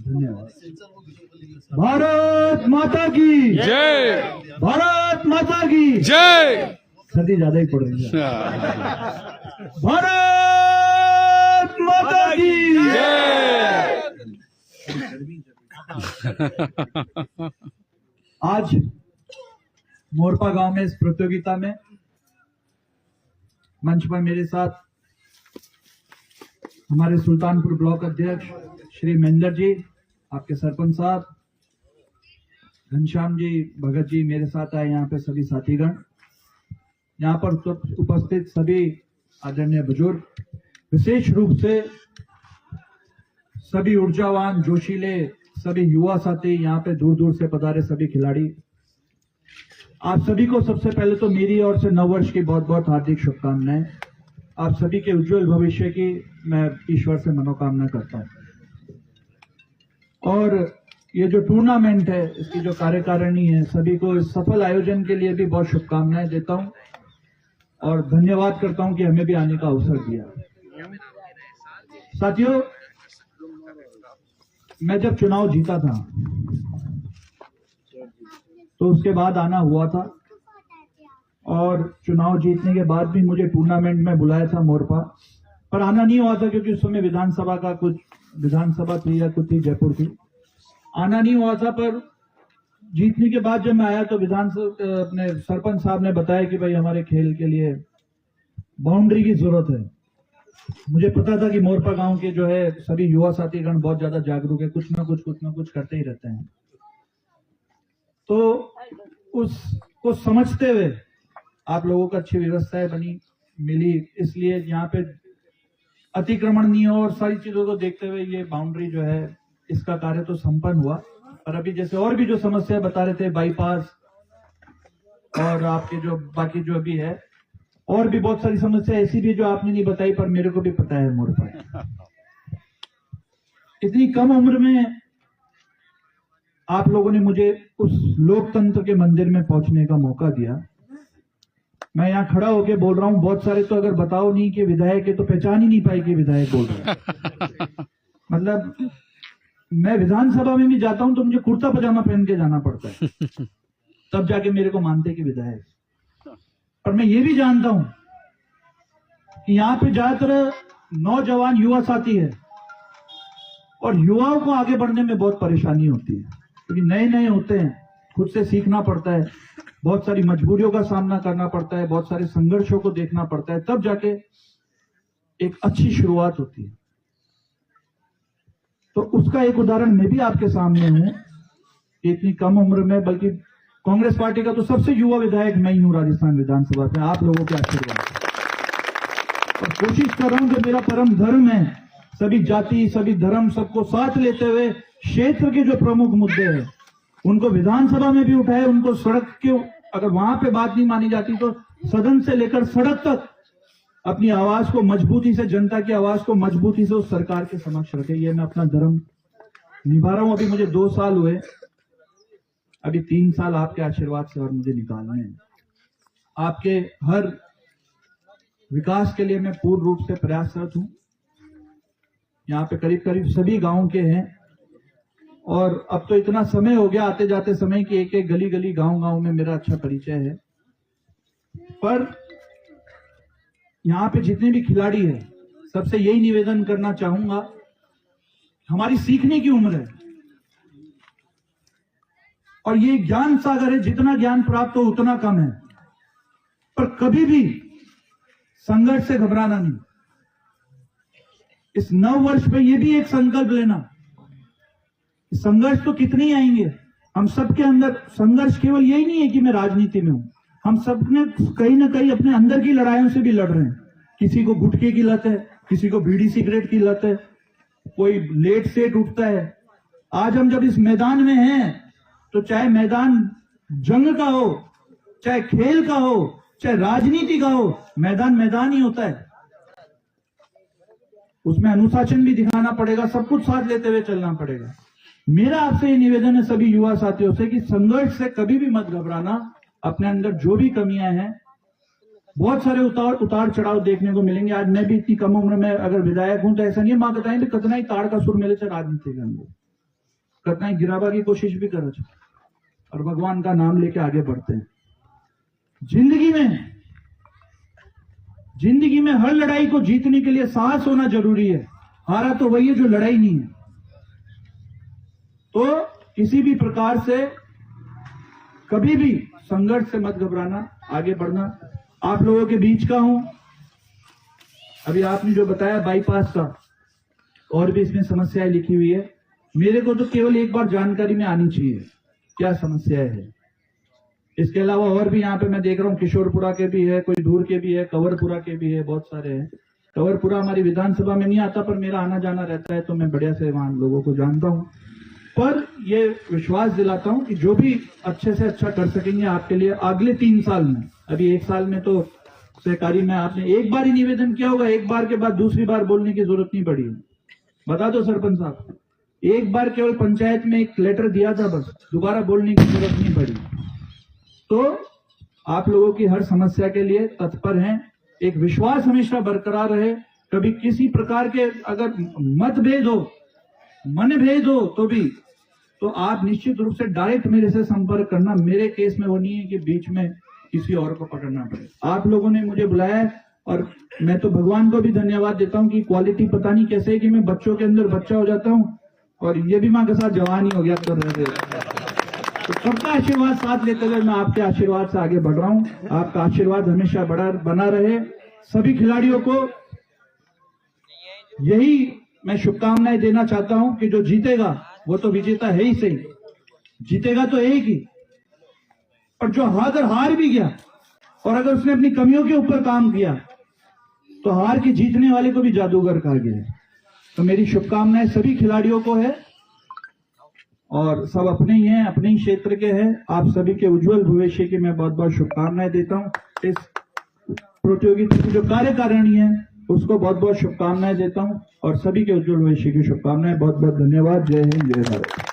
धन्यवाद। भारत माता की जय। भारत माता की जय। सर्दी ज्यादा ही पड़ रही है। भारत माता की जय। आज मोरपा गांव में इस प्रतियोगिता में मंच पर मेरे साथ हमारे सुल्तानपुर ब्लॉक अध्यक्ष श्री महेंद्र जी, आपके सरपंच साहब, घनश्याम जी, भगत जी मेरे साथ आए, यहाँ पे सभी साथीगण, यहाँ पर उपस्थित सभी आदरणीय बुजुर्ग, विशेष रूप से सभी ऊर्जावान जोशीले सभी युवा साथी, यहाँ पे दूर दूर से पधारे सभी खिलाड़ी, आप सभी को सबसे पहले तो मेरी ओर से नववर्ष की बहुत बहुत हार्दिक शुभकामनाएं। आप सभी के उज्जवल भविष्य की मैं ईश्वर से मनोकामना करता हूं। और ये जो टूर्नामेंट है, इसकी जो कार्यकारिणी है, सभी को इस सफल आयोजन के लिए भी बहुत शुभकामनाएं देता हूं और धन्यवाद करता हूं कि हमें भी आने का अवसर दिया। साथियों, मैं जब चुनाव जीता था तो उसके बाद आना हुआ था और चुनाव जीतने के बाद भी मुझे टूर्नामेंट में बुलाया था मोरपा, पर आना नहीं हुआ था क्योंकि उस समय विधानसभा थी या कुछ थी, जयपुर थी, आना नहीं हुआ था। पर जीतने के बाद जब मैं आया तो अपने सरपंच साहब ने बताया कि भाई हमारे खेल के लिए बाउंड्री की जरूरत है। मुझे पता था कि मोरपा गांव के जो है सभी युवा साथीगण बहुत ज्यादा जागरूक है, कुछ ना कुछ करते ही रहते हैं। तो उसको समझते हुए आप लोगों को अच्छी व्यवस्थाएं मिली, इसलिए यहाँ पे अतिक्रमण नहीं हो और सारी चीजों को देखते हुए ये बाउंड्री जो है इसका कार्य तो संपन्न हुआ। और अभी जैसे और भी जो समस्या बता रहे थे, बाईपास और आपके जो बाकी जो भी है, और भी बहुत सारी समस्या ऐसी भी जो आपने नहीं बताई पर मेरे को भी पता है। मोरपा इतनी कम उम्र में आप लोगों ने मुझे उस लोकतंत्र के मंदिर में पहुंचने का मौका दिया। मैं यहाँ खड़ा होके बोल रहा हूँ, बहुत सारे तो अगर बताओ नहीं कि विधायक है तो पहचान ही नहीं पाए कि विधायक बोल रहे हैं। मतलब मैं विधानसभा में भी जाता हूँ तो मुझे कुर्ता पजामा पहन के जाना पड़ता है, तब जाके मेरे को मानते कि विधायक। और मैं ये भी जानता हूं कि यहाँ पे ज्यादातर नौजवान युवा साथी है और युवाओं को आगे बढ़ने में बहुत परेशानी होती है क्योंकि नए होते हैं, खुद से सीखना पड़ता है, बहुत सारी मजबूरियों का सामना करना पड़ता है, बहुत सारे संघर्षों को देखना पड़ता है, तब जाके एक अच्छी शुरुआत होती है। तो उसका एक उदाहरण मैं भी आपके सामने हूं कि इतनी कम उम्र में, बल्कि कांग्रेस पार्टी का तो सबसे युवा विधायक मैं ही हूं राजस्थान विधानसभा से, आप लोगों के आशीर्वाद। और कोशिश कर रहा हूं कि मेरा परम धर्म है सभी जाति सभी धर्म सबको साथ लेते हुए क्षेत्र के जो प्रमुख मुद्दे हैं उनको विधानसभा में भी उठाए, उनको सड़क के, अगर वहां पे बात नहीं मानी जाती तो सदन से लेकर सड़क तक अपनी आवाज को मजबूती से, जनता की आवाज को मजबूती से उस सरकार के समक्ष रखे। ये मैं अपना धर्म निभा रहा हूं। अभी मुझे 2 साल हुए, अभी 3 साल आपके आशीर्वाद से और मुझे निकालने हैं। आपके हर विकास के लिए मैं पूर्ण रूप से प्रयासरत हूं। यहाँ पे करीब करीब सभी गांव के हैं और अब तो इतना समय हो गया आते जाते समय कि एक एक गली गली गांव में मेरा अच्छा परिचय है। पर यहाँ पे जितने भी खिलाड़ी हैं सबसे यही निवेदन करना चाहूंगा, हमारी सीखने की उम्र है और ये ज्ञान सागर है, जितना ज्ञान प्राप्त हो उतना कम है, पर कभी भी संघर्ष से घबराना नहीं। इस नव वर्ष में ये भी एक संकल्प लेना, संघर्ष तो कितने ही आएंगे, हम सबके अंदर संघर्ष केवल यही नहीं है कि मैं राजनीति में हूं, हम सबने कहीं ना कहीं अपने अंदर की लड़ाइयों से भी लड़ रहे हैं। किसी को गुटखे की लत है, किसी को बीड़ी सिगरेट की लत है, कोई लेट सेट उठता है। आज हम जब इस मैदान में हैं तो चाहे मैदान जंग का हो, चाहे खेल का हो, चाहे राजनीति का हो, मैदान ही होता है। उसमें अनुशासन भी दिखाना पड़ेगा, सब कुछ साथ लेते हुए चलना पड़ेगा। मेरा आपसे ये निवेदन है सभी युवा साथियों से कि संघर्ष से कभी भी मत घबराना। अपने अंदर जो भी कमियां हैं, बहुत सारे उतार चढ़ाव देखने को मिलेंगे। आज मैं भी इतनी कम उम्र में अगर विधायक हूं तो ऐसा नहीं है मां बताएं कितना ही ताड़ का सुर मेरे से राजनीति के अंदर, कतई गिरावा की कोशिश भी करो और भगवान का नाम लेके आगे बढ़ते हैं। जिंदगी में हर लड़ाई को जीतने के लिए साहस होना जरूरी है। हारा तो वही है जो लड़ाई नहीं है। तो किसी भी प्रकार से कभी भी संघर्ष से मत घबराना, आगे बढ़ना। आप लोगों के बीच का हूं। अभी आपने जो बताया बाईपास का, और भी इसमें समस्याएं लिखी हुई है। मेरे को तो केवल एक बार जानकारी में आनी चाहिए क्या समस्याएं है। इसके अलावा और भी यहाँ पे मैं देख रहा हूँ किशोरपुरा के भी है, कोई दूर के भी है, कंवरपुरा के भी है, बहुत सारे हैं। कंवरपुरा हमारी विधानसभा में नहीं आता, पर मेरा आना जाना रहता है, तो मैं बढ़िया से वहां लोगों को जानता हूँ। पर ये विश्वास दिलाता हूँ कि जो भी अच्छे से अच्छा कर सकेंगे आपके लिए अगले 3 साल में। अभी 1 साल में तो सहकारी में आपने एक बार ही निवेदन किया होगा, एक बार के बाद दूसरी बार बोलने की जरूरत नहीं पड़ी। बता दो सरपंच साहब, एक बार केवल पंचायत में एक लेटर दिया था, बस दोबारा बोलने की जरूरत नहीं पड़ी। तो आप लोगों की हर समस्या के लिए तत्पर हैं। एक विश्वास हमेशा बरकरार रहे। कभी किसी प्रकार के अगर मतभेद हो, मनभेद हो तो आप निश्चित रूप से डायरेक्ट मेरे से संपर्क करना। मेरे केस में वो नहीं है कि बीच में किसी और को पकड़ना पड़े। आप लोगों ने मुझे बुलाया है और मैं तो भगवान को भी धन्यवाद देता हूं कि क्वालिटी पता नहीं कैसे है कि मैं बच्चों के अंदर बच्चा हो जाता हूं और ये भी मां के साथ जवान ही हो गया कर रहे थे। तो सबका आशीर्वाद साथ लेते हुए मैं आपके आशीर्वाद से आगे बढ़ रहा हूं। आपका आशीर्वाद हमेशा बना रहे। सभी खिलाड़ियों को यही मैं शुभकामनाएं देना चाहता हूं कि जो जीतेगा वो तो विजेता है ही सही, जीतेगा तो एक ही, और जो अगर हार भी गया और अगर उसने अपनी कमियों के ऊपर काम किया तो हार के जीतने वाले को भी जादूगर कहा गया है। तो मेरी शुभकामनाएं सभी खिलाड़ियों को है और सब अपने ही हैं, अपने ही क्षेत्र के हैं। आप सभी के उज्जवल भविष्य की मैं बहुत बहुत शुभकामनाएं देता हूं। इस प्रतियोगिता की जो कार्यकारिणी है उसको बहुत बहुत शुभकामनाएं देता हूं और सभी के उज्जवल भविष्य की शुभकामनाएं। बहुत बहुत धन्यवाद। जय हिंद, जय भारत।